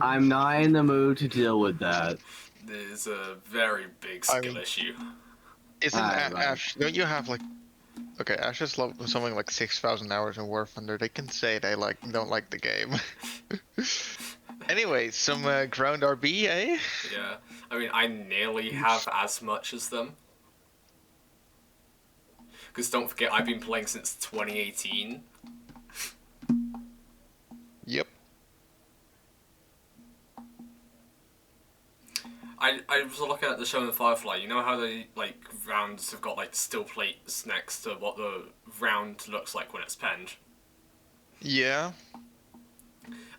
I'm not in the mood to deal with that. There's a very big I skill mean, issue. isn't Alright, fine. Ash? Don't you have like? Okay, Ash has something like 6,000 hours in War Thunder. They can say they don't like the game. Anyway, some ground RB, eh? Yeah, I mean, I nearly have as much as them. Because don't forget, I've been playing since 2018. Yep. I was looking at the show in Firefly. You know how they like rounds have got like still plates next to what the round looks like when it's penned. Yeah.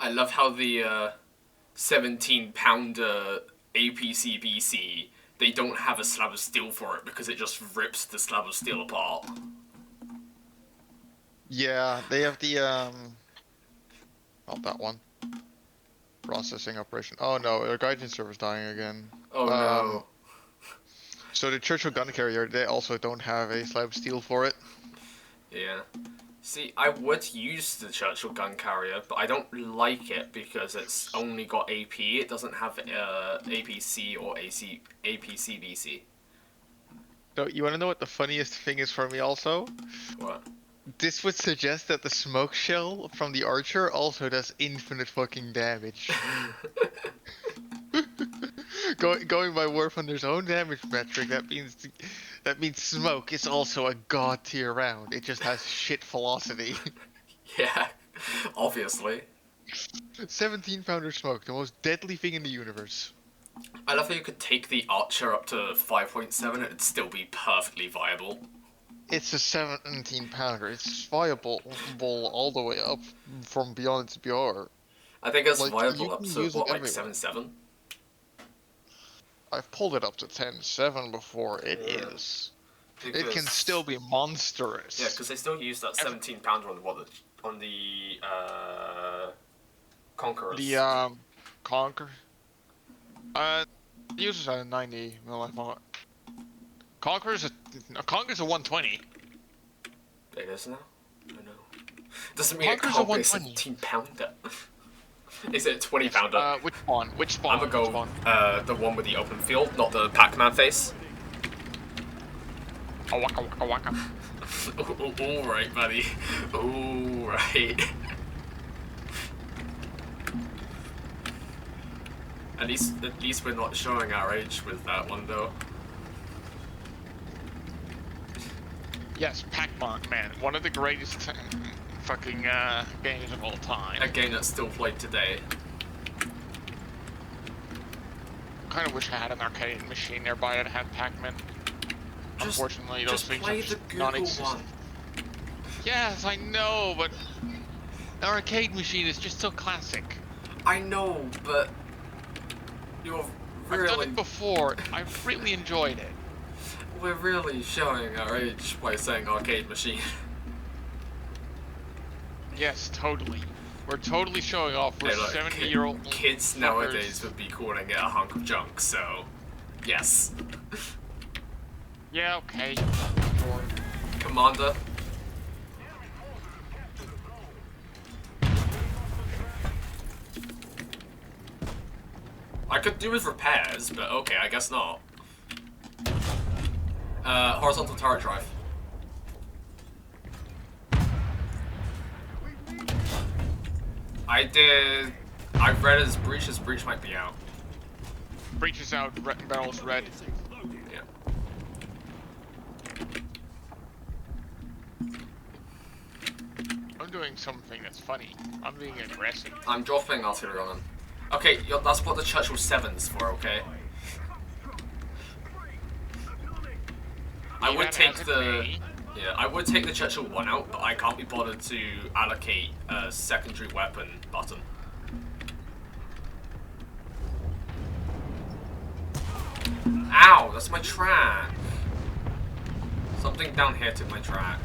I love how the 17-pounder APC-BC, they don't have a slab of steel for it because it just rips the slab of steel apart. Yeah, they have the not that one. Processing operation. Oh no, their guidance server's dying again. Oh no. So the Churchill gun carrier, they also don't have a slab of steel for it. Yeah. See, I would use the Churchill gun carrier, but I don't like it because it's only got AP. It doesn't have APC or APC-BC. So you want to know what the funniest thing is for me also? What? This would suggest that the smoke shell from the archer also does infinite fucking damage. Going by War Thunder's own damage metric, that means smoke is also a god tier round. It just has shit velocity. Yeah, obviously. 17-pounder smoke, the most deadly thing in the universe. I love how you could take the Archer up to 5.7 and it'd still be perfectly viable. It's a 17-pounder. It's viable all the way up from beyond its BR. I think it's Like, viable you up can to, use it what, like everywhere. 7.7? I've pulled it up to 10.7 before. It is. It can still be monstrous. Yeah, because they still use that 17-pounder on the Conquerors. The Conquer. It uses a 90 milliamp. Conqueror's a 120. It is now? I know. Doesn't mean it Conqueror's can't a be a 120. 17-pounder. Is it a 20-pounder? Which spawn? Which spawn? I'm gonna go the one with the open field, not the Pac-Man face. Oh, waka waka waka. Alright, buddy. Alright. At least we're not showing our age with that one, though. Yes, Pac-Man, one of the greatest fucking games of all time. A game that's still played today. Kind of wish I had an arcade machine nearby that had Pac-Man. Unfortunately, those things play are the just Google non-existent. one. Yes, I know, but an arcade machine is just so classic. I know, but you're really... I've done it before. I've really enjoyed it. We're really showing our age by saying arcade machine. Yes, totally. We're totally showing off. We're 70-year-old kids nowadays would be calling it a hunk of junk, so yes. Yeah, okay. Commander. I could do with repairs, but okay, I guess not. Horizontal turret drive. I've read his breach might be out. Breach is out, barrel's red. Yeah. I'm doing something that's funny. I'm being aggressive. I'm dropping artillery on him. Okay, that's what the Churchill 7's for, okay? I would take the Churchill 1 out, but I can't be bothered to allocate a secondary weapon button. Ow, that's my track. Something down here took my track.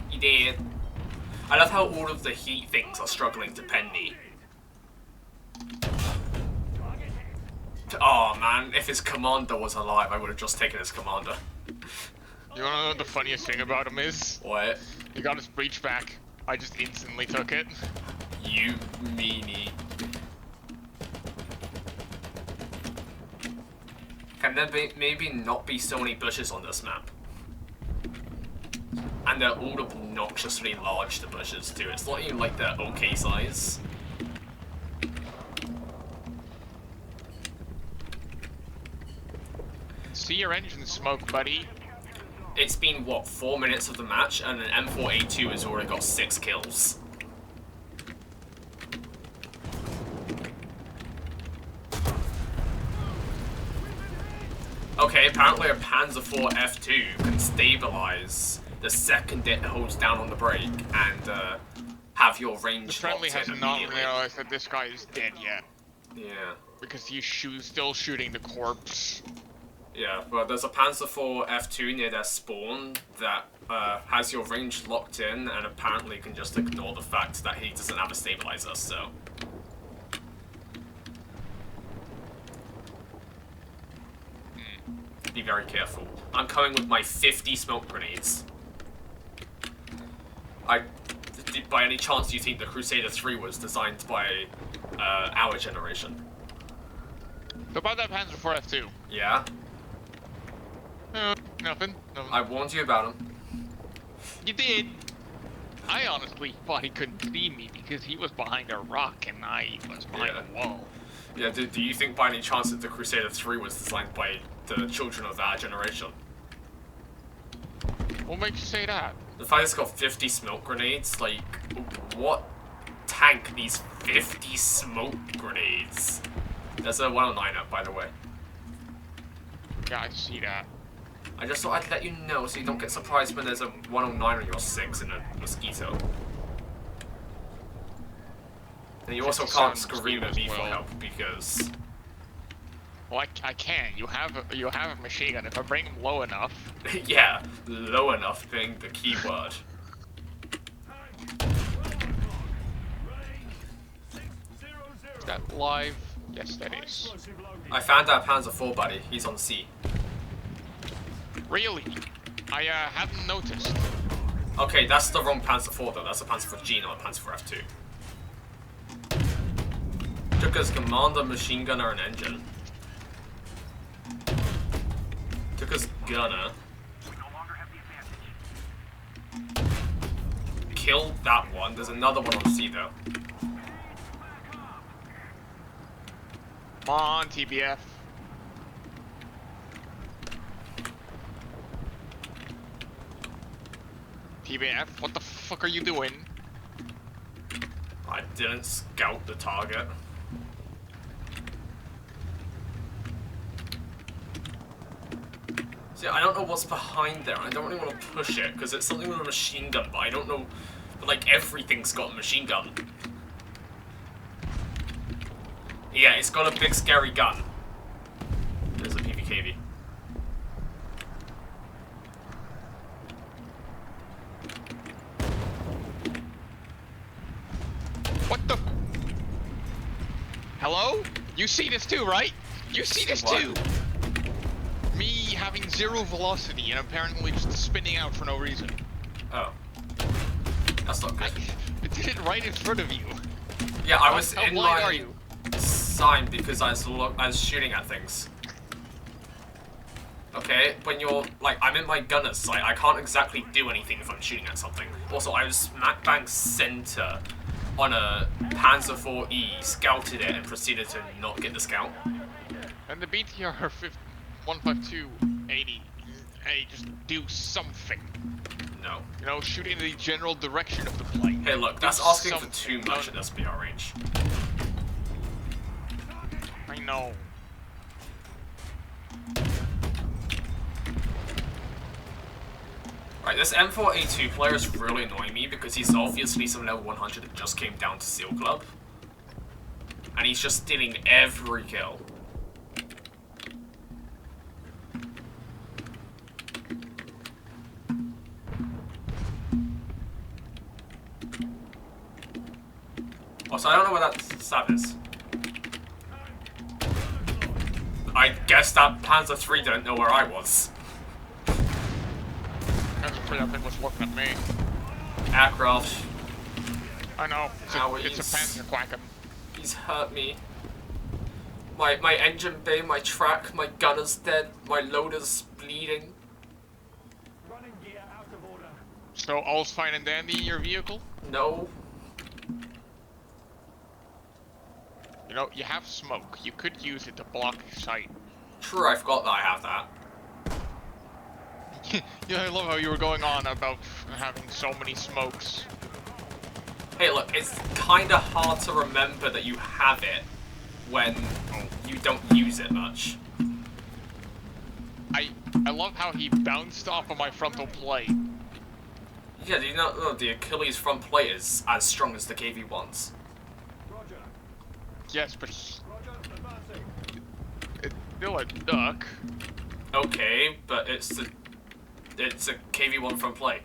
He did. I love how all of the heat things are struggling to pen me. Oh man, if his commander was alive, I would have just taken his commander. You wanna know what the funniest thing about him is? What? He got his breach back. I just instantly took it. You meanie. Can there maybe not be so many bushes on this map? And they're all obnoxiously large, the bushes too. It's not even like they're okay size. See your engine smoke, buddy. It's been, what, 4 minutes of the match, and an M4A2 has already got 6 kills. Okay, apparently a Panzer IV F2 can stabilize the second it holds down on the brake and have your range. The friendly locked has in not immediately. realized that this guy is dead yet. Yeah. Because he's still shooting the corpse. Yeah, but there's a Panzer IV F2 near their spawn that has your range locked in and apparently can just ignore the fact that he doesn't have a stabilizer, so. Be very careful. I'm coming with my 50 smoke grenades. By any chance, do you think the Crusader 3 was designed by our generation? So about that Panzer IV F2. Yeah? Nothing. I warned you about him. You did. I honestly thought he couldn't see me because he was behind a rock and I was behind a wall. Yeah, do you think by any chance that the Crusader 3 was designed by the children of our generation? What makes you say that? The fact it's got 50 smoke grenades, like, what tank needs 50 smoke grenades? There's a 109 up, by the way. Yeah, I see that. I just thought I'd let you know so you don't get surprised when there's a 109 on your 6 in a Mosquito. And you also can't scream at me for help because... Well, I can. You have a machine gun. If I bring him low enough. yeah, low enough being the key word. Is that live? Yes, that is. I found our Panzer IV buddy. He's on C. Really? I hadn't noticed. Okay, that's the wrong Panzer IV though. That's a Panzer IV G, not a Panzer IV F2. Took as commander, machine gunner, and engine. Took as gunner. Killed that one. There's another one on C though. Come on, TBF. TBF, what the fuck are you doing? I didn't scout the target. See, I don't know what's behind there. I don't really want to push it because it's something with a machine gun, but I don't know. But like everything's got a machine gun. Yeah, it's got a big scary gun. There's a PVKV. What the? Hello? You see this too, right? You see this What? too? Me having 0 velocity and apparently just spinning out for no reason. Oh. That's not good. I did it right in front of you. Yeah, I was How in blind are my you? sign because I was shooting at things. Okay, when you're, like, I'm in my gunner's sight, I can't exactly do anything if I'm shooting at something. Also, I was smack bang center on a Panzer IV-E, scouted it, and proceeded to not get the scout. And the BTR 152-80, hey, just do something. No. You know, shoot in the general direction of the plane. Hey, look, that's Do asking for something. too much at SBR range. I know. Right, this M4A2 player is really annoying me because he's obviously some level 100 that just came down to SEAL Club. And he's just stealing every kill. Also, I don't know where that stab is. I guess that Panzer III didn't know where I was. That's pretty, I think, was looking at me. aircraft. I know. It's a Owies. Panzerquacken. He's hurt me. My engine bay, my track, my gunner's dead, my loader's bleeding. Running gear out of order. So all's fine and dandy in your vehicle? No. You know, you have smoke. You could use it to block sight. True, I forgot that I have that. Yeah, I love how you were going on about having so many smokes. Hey, look, it's kinda hard to remember that you have it when you don't use it much. I love how he bounced off of my frontal plate. Yeah, do you know the Achilles front plate is as strong as the KV-1's? Roger. Yes, but Roger. Advancing. it's still a duck. Okay, but it's a KV-1 front plate.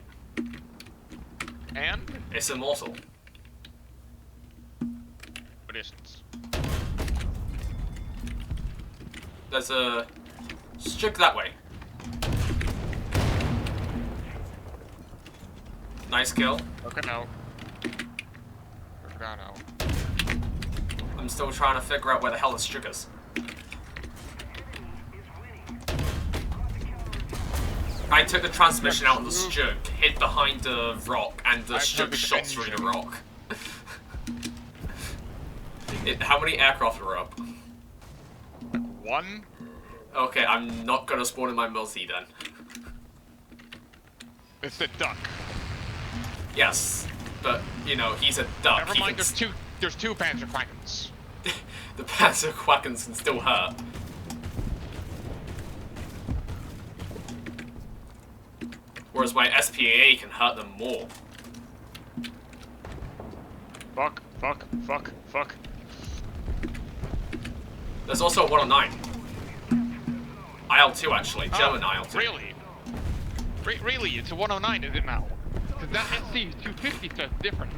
And It's immortal. it isn't. There's a Strig that way. Nice kill. Okay, no. Forgot out. I'm still trying to figure out where the hell the Strig is. I took the transmission out on the Strig, hid behind the rock, and the Strig shot through the rock. How many aircraft are up? One? Okay, I'm not gonna spawn in my multi then. It's the duck. Yes, but you know he's a duck. Never He mind, can there's two Panzerquackens. the Panzerquackens can still hurt. Whereas my SPAA can hurt them more. Fuck, fuck, fuck, fuck. There's also a 109. IL-2 actually, German IL-2. Really? Really? It's a 109, is it now? Because that SC-250 says different.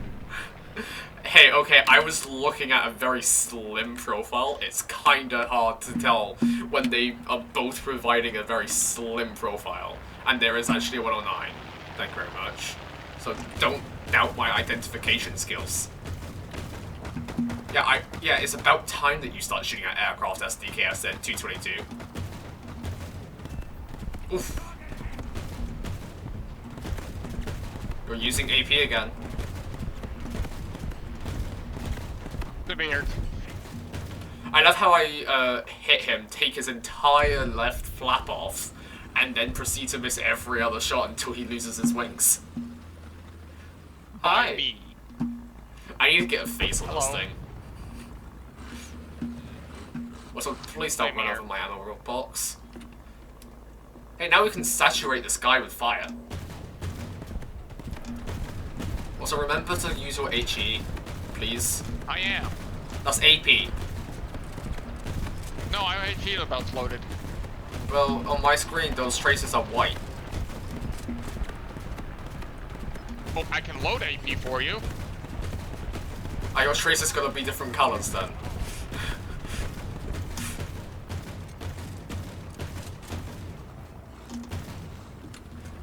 Hey, okay, I was looking at a very slim profile. It's kinda hard to tell when they are both providing a very slim profile. And there is actually a 109. Thank you very much. So don't doubt my identification skills. Yeah, it's about time that you start shooting at aircraft SDKS then, 222. Oof. You're using AP again. Severe. I love how I hit him, take his entire left flap off, and then proceed to miss every other shot until he loses his wings. Hi. Me. I need to get a face on this Hello. thing. Also, please don't Same run here. over my ammo box. Hey, now we can saturate the sky with fire. Also, remember to use your HE, please. I am. That's AP. No, I have HE belts loaded. Well, on my screen, those traces are white. Well, I can load AP for you. Are your traces gonna be different colors then?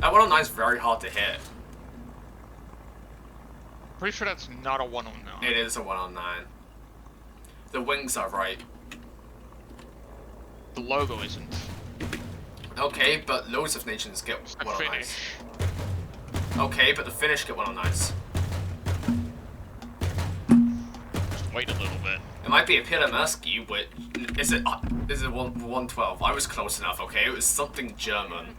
That 109 is very hard to hit. Pretty sure that's not a 109. It is a 109. The wings are right. The logo isn't. Okay, but loads of nations get It's the 109s. finish. Okay, but the Finnish get 109s. Just wait a little bit. It might be a Pilamersky, but is it 112? I was close enough, okay? It was something German.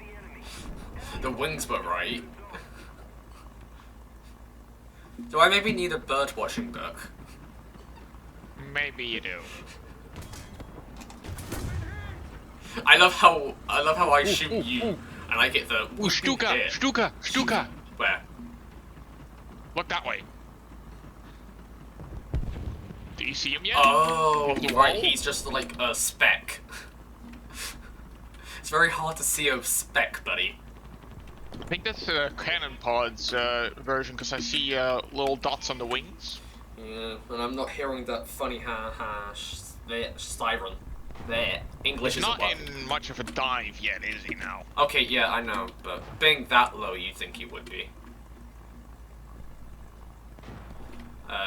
The wings were right. Do I maybe need a bird watching book? Maybe you do. I love how I shoot you and I get the Ooh, Stuka! hit. Stuka! Stuka! Where? Look that way. Do you see him yet? Oh, Did he right. roll? He's just like a speck. It's very hard to see a speck, buddy. I think that's Cannon Pod's version, because I see little dots on the wings. Yeah, and I'm not hearing that funny siren. There. English He's isn't not working. in much of a dive yet, is he now? Okay, yeah, I know, but being that low, you'd think he would be.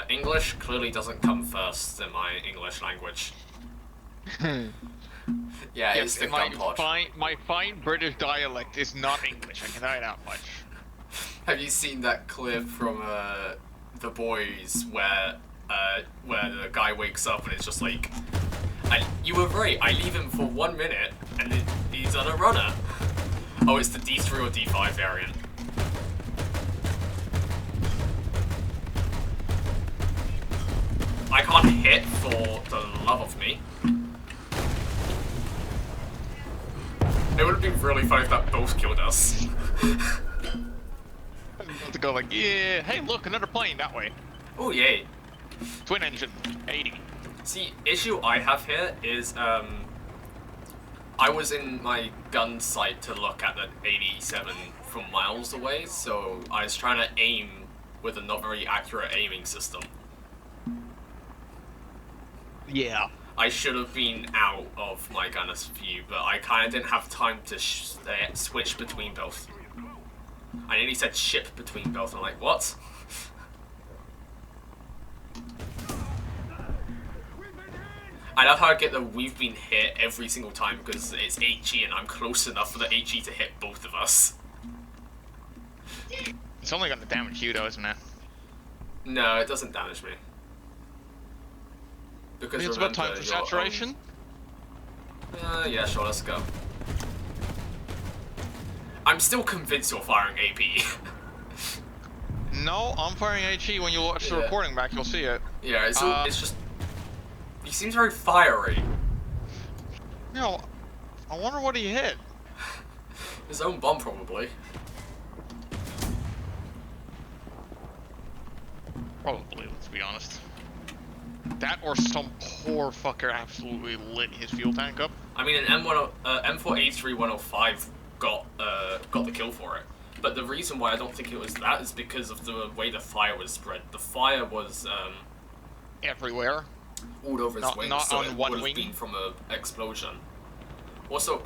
English clearly doesn't come first in my English language. Yeah, it's the gun pod. My fine British dialect is not English, I can tell you that much. Have you seen that clip from The Boys where the guy wakes up and it's just like, you were right, I leave him for 1 minute and then he's on a runner. Oh, it's the D3 or D5 variant. I can't hit for the love of me. It would have been really funny if that both killed us. To go like, yeah, hey look, another plane that way. Oh yay. Twin engine, 80. See, issue I have here is, I was in my gun sight to look at the 87 from miles away, so I was trying to aim with a not very accurate aiming system. Yeah. I should have been out of my gunner's view, but I kind of didn't have time to switch between both. I nearly said ship between both, I'm like, what? I love how I get the we've been hit every single time because it's HE and I'm close enough for the HE to hit both of us. It's only gonna damage you though, isn't it? No, it doesn't damage me. Because It's about time for saturation. Yeah, sure, let's go. I'm still convinced you're firing AP. No, I'm firing HE. When you watch the recording back, you'll see it. Yeah, it's just... He seems very fiery. You know, I wonder what he hit. His own bomb, probably. Probably, let's be honest. That or some poor fucker absolutely lit his fuel tank up. I mean, an M4A3-105 got the kill for it. But the reason why I don't think it was that is because of the way the fire was spread. The fire was Everywhere. all over his wings, not so on it one would have wing. been from an explosion. Also,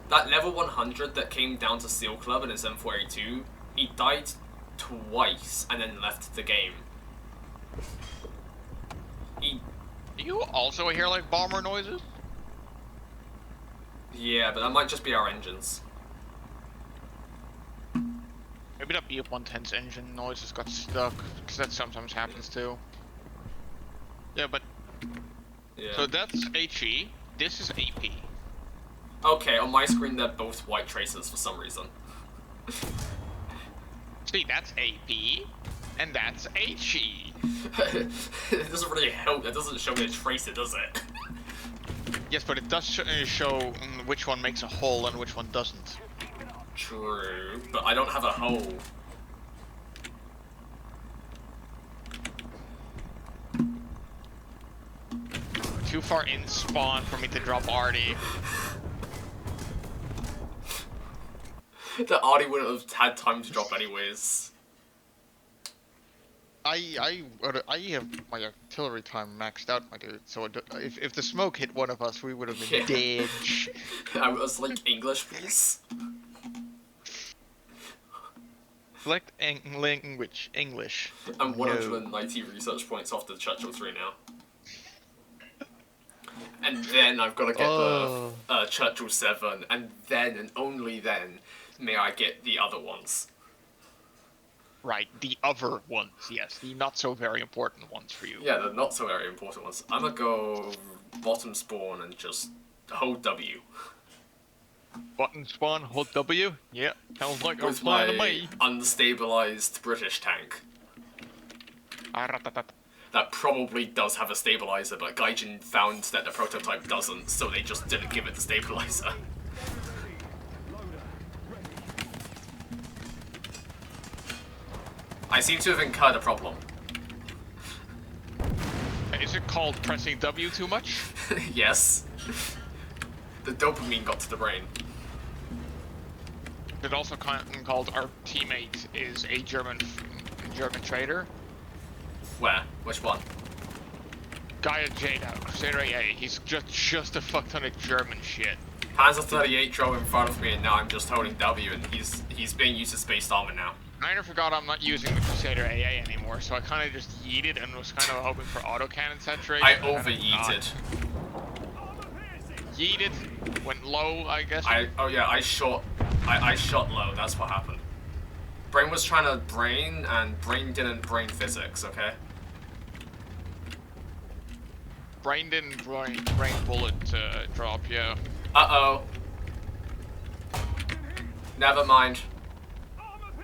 that level 100 that came down to Steel Club in his M4A2, he died twice and then left the game. Do you also hear like bomber noises? Yeah, but that might just be our engines. Maybe that B110's engine noises got stuck, because that sometimes happens too. Yeah, but... Yeah. So that's HE, this is AP. Okay, on my screen they're both white traces for some reason. See, that's AP, and that's HE. It doesn't really help, that doesn't show me a tracer, does it? Yes, but it does show which one makes a hole and which one doesn't. True, but I don't have a hole. Too far in spawn for me to drop Artie. The Artie wouldn't have had time to drop anyways. I have my artillery time maxed out, my dude. So if the smoke hit one of us, we would have been dead. I was like, English, please? Select language, English. I'm 190 research points off the Churchill 3 now. And then I've got to get the Churchill 7, and then, and only then, may I get the other ones. Right, the other ones, yes. The not so very important ones for you. Yeah, the not so very important ones. I'm gonna go bottom spawn and just hold W. Button spawn, hold W? Yeah, sounds like a With plan to my me. unstabilized British tank. That probably does have a stabilizer, but Gaijin found that the prototype doesn't, so they just didn't give it the stabilizer. I seem to have incurred a problem. Is it called pressing W too much? Yes. The dopamine got to the brain. It also called our teammate is a German trader. Where? Which one? Guy at Jada, Crusader AA. He's just a fuck ton of German shit. Panzer 38 drove in front of me, and now I'm just holding W, and he's being used as spaced armor now. I never forgot I'm not using the Crusader AA anymore, so I kind of just yeeted and was kind of hoping for autocannon saturation. I and then over-yeeted. Yeeted, went low, I guess. Oh yeah, I shot low, that's what happened. Brain was trying to brain, and brain didn't brain physics, okay? Brain didn't brain bullet drop, yeah. Uh-oh. Never mind.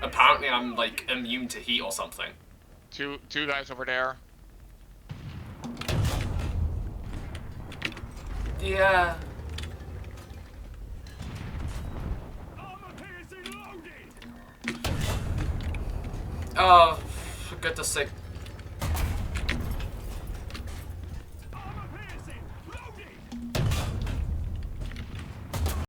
Apparently I'm, like, immune to heat or something. Two guys over there. Yeah. Oh, for goodness sake.